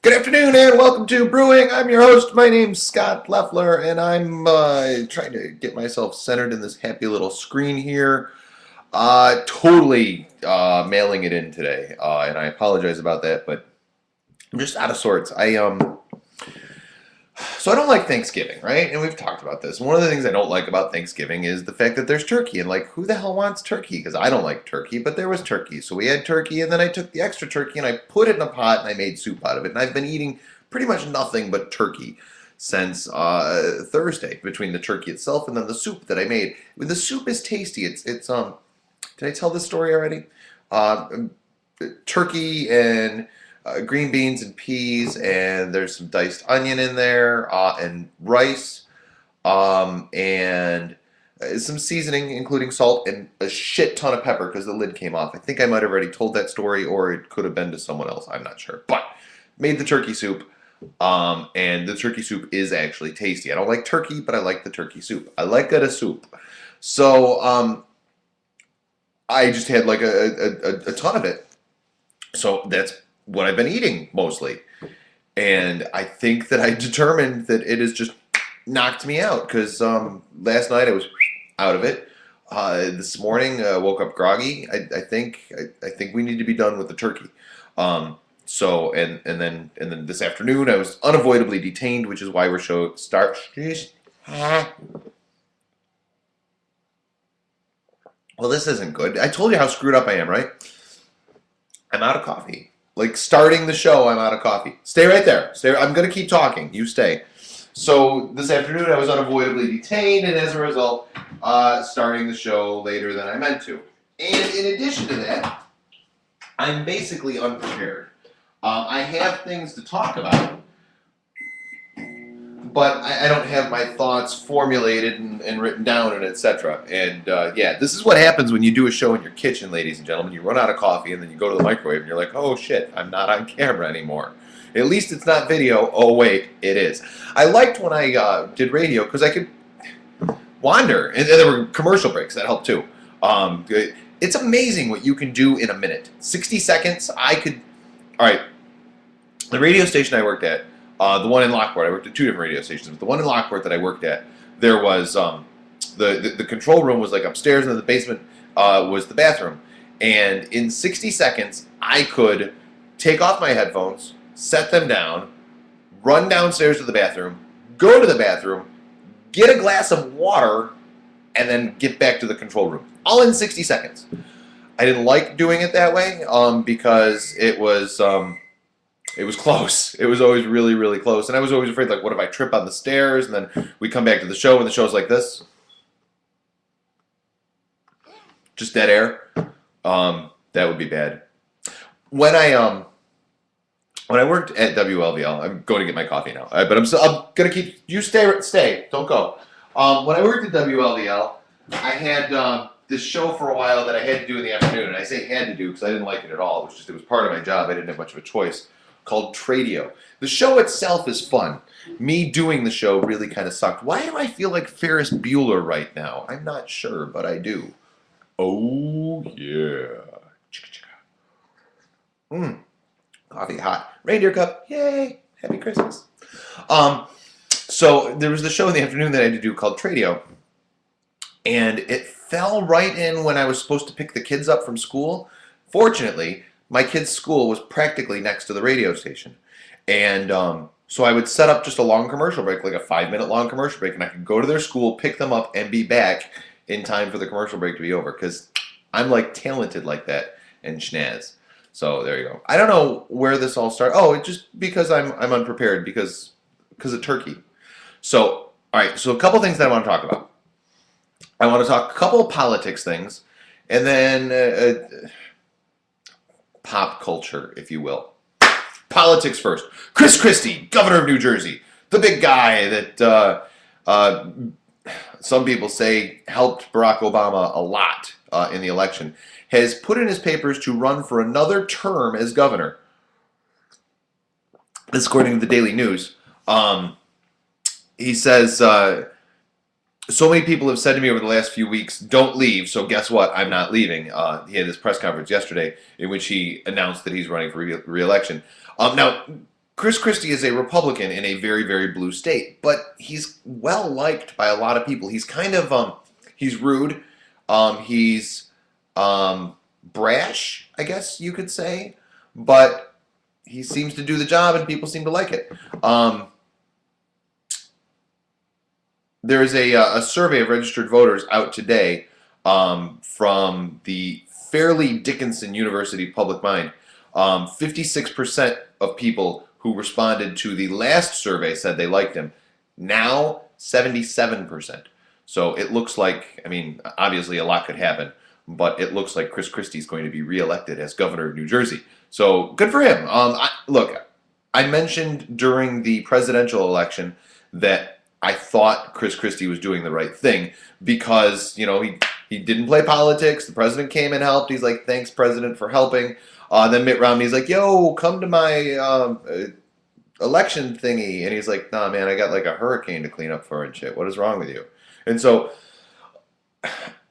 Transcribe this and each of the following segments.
Good afternoon and welcome to Brewing. I'm your host. My name's Scott Leffler, and I'm trying to get myself centered in this happy little screen here. Totally mailing it in today, and I apologize about that, but I'm just out of sorts. So I don't like Thanksgiving, right? And we've talked about this. One of the things I don't like about Thanksgiving is the fact that there's turkey. And like, who the hell wants turkey? Because I don't like turkey, but there was turkey. So we had turkey, and then I took the extra turkey and I put it in a pot and I made soup out of it. And I've been eating pretty much nothing but turkey since Thursday, between the turkey itself and then the soup that I made. The soup is tasty. It's. Did I tell this story already? Uh, Turkey and green beans and peas, and there's some diced onion in there, and rice, and some seasoning, including salt and a shit ton of pepper because the lid came off. I think I might have already told that story, or it could have been to someone else. I'm not sure. But made the turkey soup, and the turkey soup is actually tasty. I don't like turkey, but I like the turkey soup. I like a soup. So I just had like a ton of it. So that's what I've been eating mostly. And I think that I determined that it has just knocked me out because last night I was out of it. This morning woke up groggy. I think we need to be done with the turkey. So and then this afternoon I was unavoidably detained, which is why we're show start. Well, this isn't good. I told you how screwed up I am, right? I'm out of coffee. Like starting the show, I'm out of coffee. Stay right there. Stay. I'm gonna keep talking. You stay. So this afternoon, I was unavoidably detained, and as a result, starting the show later than I meant to. And in addition to that, I'm basically unprepared. I have things to talk about, but I don't have my thoughts formulated and written down and etc. And yeah, this is what happens when you do a show in your kitchen, ladies and gentlemen. You run out of coffee and then you go to the microwave and you're like, oh shit, I'm not on camera anymore. At least it's not video. Oh wait, it is. I liked when I did radio because I could wander, and there were commercial breaks that helped too. It's amazing what you can do in a minute. 60 seconds, I could. All right, the radio station I worked at, the one in Lockport. I worked at two different radio stations, but the one in Lockport that I worked at, there was the control room was like upstairs, and then the basement was the bathroom. And in 60 seconds, I could take off my headphones, set them down, run downstairs to the bathroom, go to the bathroom, get a glass of water, and then get back to the control room. All in 60 seconds. I didn't like doing it that way because it was close. It was always really, really close. And I was always afraid, like, what if I trip on the stairs? And then we come back to the show, and the show's like this. Just dead air. That would be bad. When I worked at WLVL, I'm going to get my coffee now. But I'm gonna keep you stay. Don't go. When I worked at WLVL, I had this show for a while that I had to do in the afternoon, and I say had to do because I didn't like it at all. It was part of my job. I didn't have much of a choice. Called Tradio. The show itself is fun. Me doing the show really kind of sucked. Why do I feel like Ferris Bueller right now? I'm not sure, but I do. Oh yeah. Mmm. Coffee hot. Reindeer cup. Yay. Happy Christmas. So there was the show in the afternoon that I had to do called Tradio. And it fell right in when I was supposed to pick the kids up from school. Fortunately, my kids' school was practically next to the radio station. And so I would set up just a long commercial break, like a 5-minute long commercial break, and I could go to their school, pick them up, and be back in time for the commercial break to be over. Because I'm like talented like that and schnaz. So there you go. I don't know where this all started. Oh, it's just because I'm unprepared because of turkey. So all right. So a couple things that I want to talk about. I want to talk a couple of politics things, and then pop culture, if you will. Politics first. Chris Christie, governor of New Jersey, the big guy that some people say helped Barack Obama a lot in the election, has put in his papers to run for another term as governor. This according to the Daily News. He says, so many people have said to me over the last few weeks, don't leave, so guess what? I'm not leaving. He had this press conference yesterday in which he announced that he's running for re-election. Now, Chris Christie is a Republican in a very, very blue state, but he's well liked by a lot of people. He's kind of he's rude, he's brash, I guess you could say, but he seems to do the job, and people seem to like it. There is a survey of registered voters out today from the Fairleigh Dickinson University Public Mind. 56% of people who responded to the last survey said they liked him. Now, 77%. So it looks like, I mean, obviously a lot could happen, but it looks like Chris Christie is going to be reelected as governor of New Jersey. So good for him. Look, I mentioned during the presidential election that I thought Chris Christie was doing the right thing because, you know, he didn't play politics. The president came and helped. He's like, thanks, President, for helping. Then Mitt Romney's like, yo, come to my election thingy. And he's like, nah, man, I got like a hurricane to clean up for and shit. What is wrong with you? And so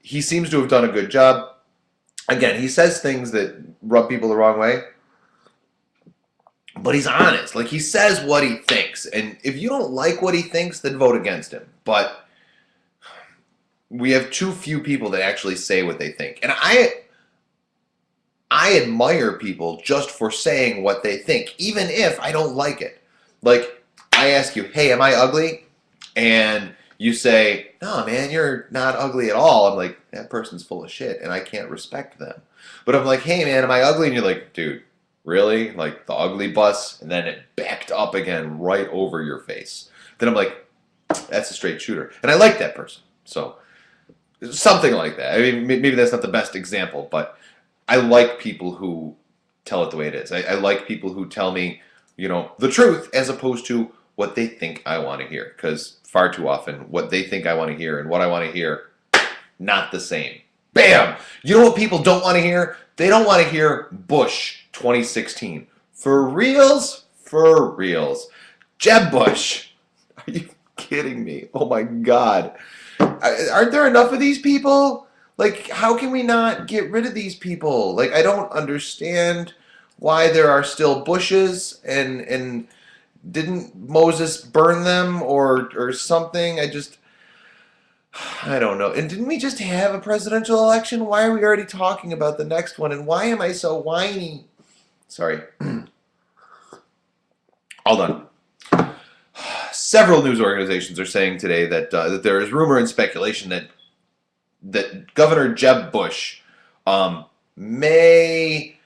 he seems to have done a good job. Again, he says things that rub people the wrong way, but he's honest. Like, he says what he thinks. And if you don't like what he thinks, then vote against him. But we have too few people that actually say what they think. And I admire people just for saying what they think, even if I don't like it. Like, I ask you, hey, am I ugly? And you say, no, man, you're not ugly at all. I'm like, that person's full of shit, and I can't respect them. But I'm like, hey, man, am I ugly? And you're like, dude, really? Like the ugly bus? And then it backed up again right over your face. Then I'm like, that's a straight shooter. And I like that person. So something like that. I mean, maybe that's not the best example, but I like people who tell it the way it is. I like people who tell me, you know, the truth as opposed to what they think I want to hear. Because far too often, what they think I want to hear and what I want to hear, not the same. Bam! You know what people don't want to hear? They don't want to hear Bush 2016. For reals? For reals. Jeb Bush. Are you kidding me? Oh my God. Aren't there enough of these people? Like, how can we not get rid of these people? Like, I don't understand why there are still Bushes and didn't Moses burn them or something? I don't know. And didn't we just have a presidential election? Why are we already talking about the next one? And why am I so whiny? Sorry. All done. Several news organizations are saying today that there is rumor and speculation that Governor Jeb Bush may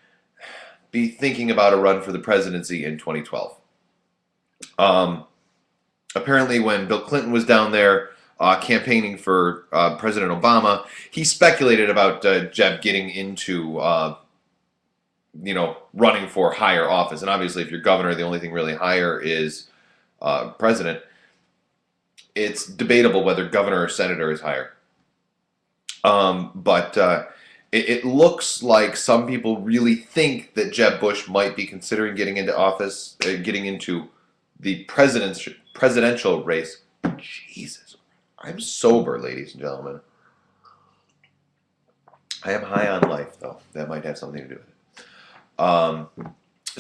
be thinking about a run for the presidency in 2012. Apparently, when Bill Clinton was down there campaigning for President Obama, he speculated about Jeb getting into, running for higher office. And obviously, if you're governor, the only thing really higher is president. It's debatable whether governor or senator is higher. But it looks like some people really think that Jeb Bush might be considering getting into office, getting into the presidential race. Jesus, I'm sober, ladies and gentlemen. I am high on life, though. That might have something to do with it.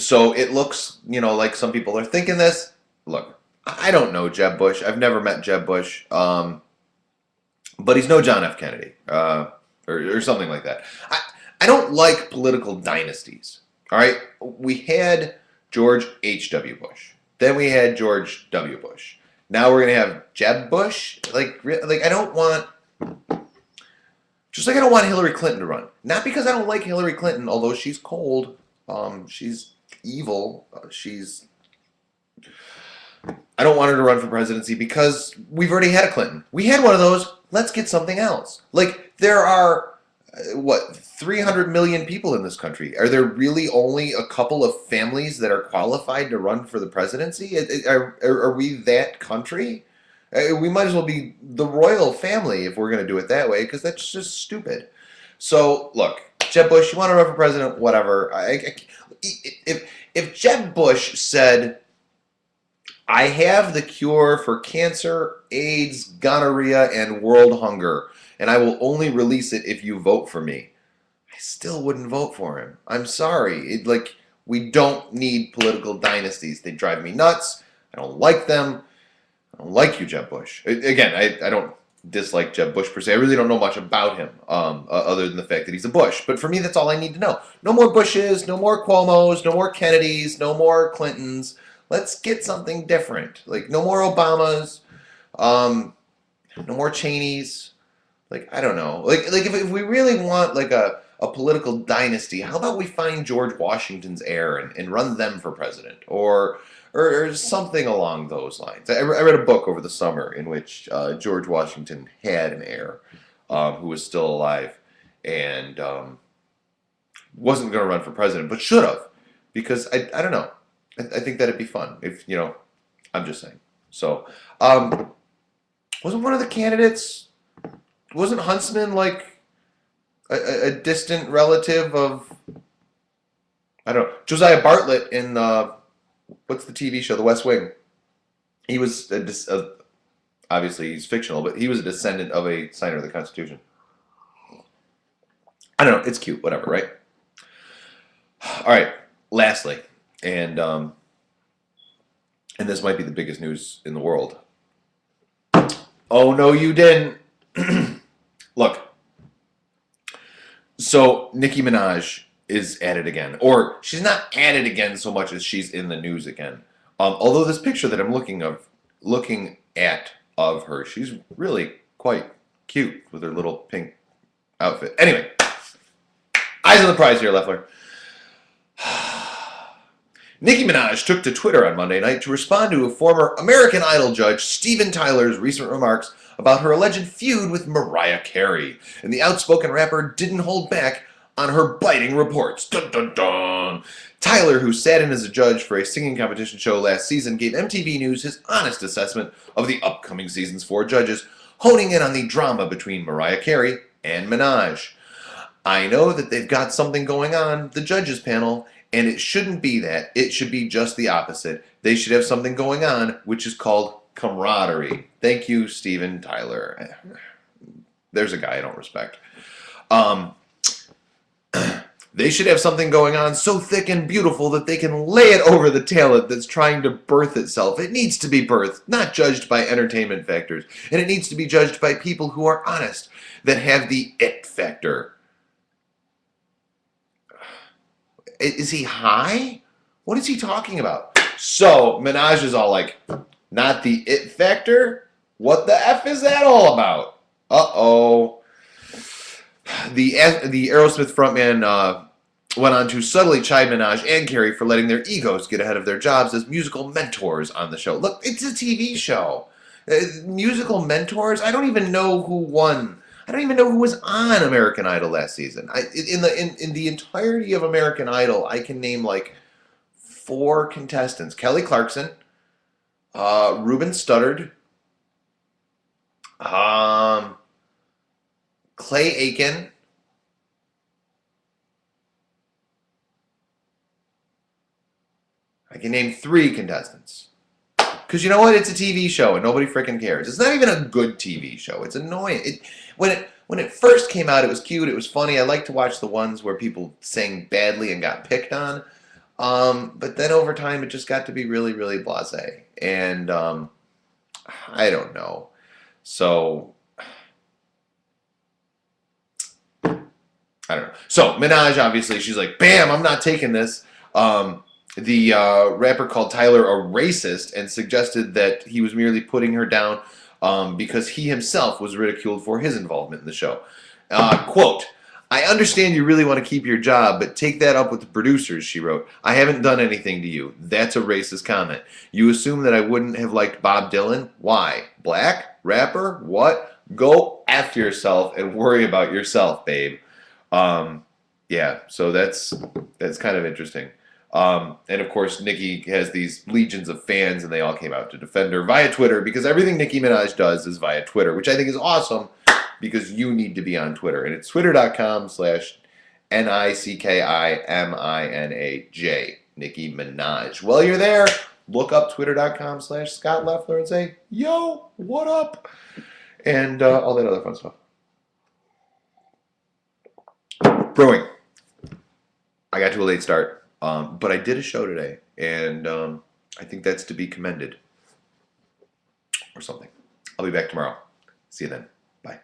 So it looks, like some people are thinking this. Look, I don't know Jeb Bush. I've never met Jeb Bush. But he's no John F. Kennedy, or something like that. I don't like political dynasties, all right? We had George H.W. Bush. Then we had George W. Bush. Now we're going to have Jeb Bush. Like I don't want... Just like I don't want Hillary Clinton to run. Not because I don't like Hillary Clinton, although she's cold. She's evil. I don't want her to run for presidency because we've already had a Clinton. We had one of those. Let's get something else. Like, there are, 300 million people in this country. Are there really only a couple of families that are qualified to run for the presidency? Are we that country? We might as well be the royal family if we're going to do it that way, because that's just stupid. So, look, Jeb Bush, you want to run for president? Whatever. If Jeb Bush said, I have the cure for cancer, AIDS, gonorrhea, and world hunger, and I will only release it if you vote for me, I still wouldn't vote for him. I'm sorry. We don't need political dynasties. They drive me nuts. I don't like them. I don't like you, Jeb Bush. Again, I don't dislike Jeb Bush per se. I really don't know much about him other than the fact that he's a Bush. But for me, that's all I need to know. No more Bushes, no more Cuomos, no more Kennedys, no more Clintons. Let's get something different. Like, no more Obamas, no more Cheneys. Like, I don't know. Like if we really want like a political dynasty, how about we find George Washington's heir and run them for president? Or something along those lines. I read a book over the summer in which George Washington had an heir who was still alive and wasn't going to run for president, but should have. Because, I don't know. I think that'd be fun if, I'm just saying. So, wasn't one of the candidates... Wasn't Huntsman like a distant relative of, I don't know, Josiah Bartlett in, what's the TV show, The West Wing? He was, obviously he's fictional, but he was a descendant of a signer of the Constitution. I don't know, it's cute, whatever, right? All right, lastly, and this might be the biggest news in the world. Oh, no, you didn't. Look, so Nicki Minaj is at it again. Or she's not at it again so much as she's in the news again. Although this picture that I'm looking at of her, she's really quite cute with her little pink outfit. Anyway, eyes on the prize here, Leffler. Nicki Minaj took to Twitter on Monday night to respond to a former American Idol judge, Steven Tyler's recent remarks about her alleged feud with Mariah Carey. And the outspoken rapper didn't hold back on her biting reports. Dun, dun, dun. Tyler, who sat in as a judge for a singing competition show last season, gave MTV News his honest assessment of the upcoming season's 4 judges, honing in on the drama between Mariah Carey and Minaj. I know that they've got something going on, the judges panel, and it shouldn't be that. It should be just the opposite. They should have something going on, which is called camaraderie. Thank you, Steven Tyler. There's a guy I don't respect. They should have something going on so thick and beautiful that they can lay it over the talent that's trying to birth itself. It needs to be birthed, not judged by entertainment factors. And it needs to be judged by people who are honest, that have the it factor. Is he high? What is he talking about? So, Minaj is all like, not the it factor? What the F is that all about? Uh-oh. The Aerosmith frontman went on to subtly chide Minaj and Carey for letting their egos get ahead of their jobs as musical mentors on the show. Look, it's a TV show. Musical mentors? I don't even know who won. I don't even know who was on American Idol last season. In the entirety of American Idol, I can name like 4 contestants. Kelly Clarkson, Ruben Studdard, Clay Aiken, I can name 3 contestants. Because you know what? It's a TV show and nobody freaking cares. It's not even a good TV show. It's annoying. When it first came out, it was cute. It was funny. I like to watch the ones where people sang badly and got picked on. But then over time, it just got to be really, really blasé. And I don't know. So I don't know. So Minaj, obviously, she's like, bam, I'm not taking this. The rapper called Tyler a racist and suggested that he was merely putting her down because he himself was ridiculed for his involvement in the show. Quote, I understand you really want to keep your job, but take that up with the producers, she wrote. I haven't done anything to you. That's a racist comment. You assume that I wouldn't have liked Bob Dylan? Why? Black? Rapper? What? Go F yourself and worry about yourself, babe. Yeah, so that's kind of interesting. And of course, Nicki has these legions of fans, and they all came out to defend her via Twitter, because everything Nicki Minaj does is via Twitter, which I think is awesome, because you need to be on Twitter. And it's twitter.com/NICKIMINAJ, Nicki Minaj. While you're there, look up twitter.com/Scott Leffler and say, yo, what up? And all that other fun stuff. Brewing. I got to a late start. But I did a show today, and I think that's to be commended or something. I'll be back tomorrow. See you then. Bye.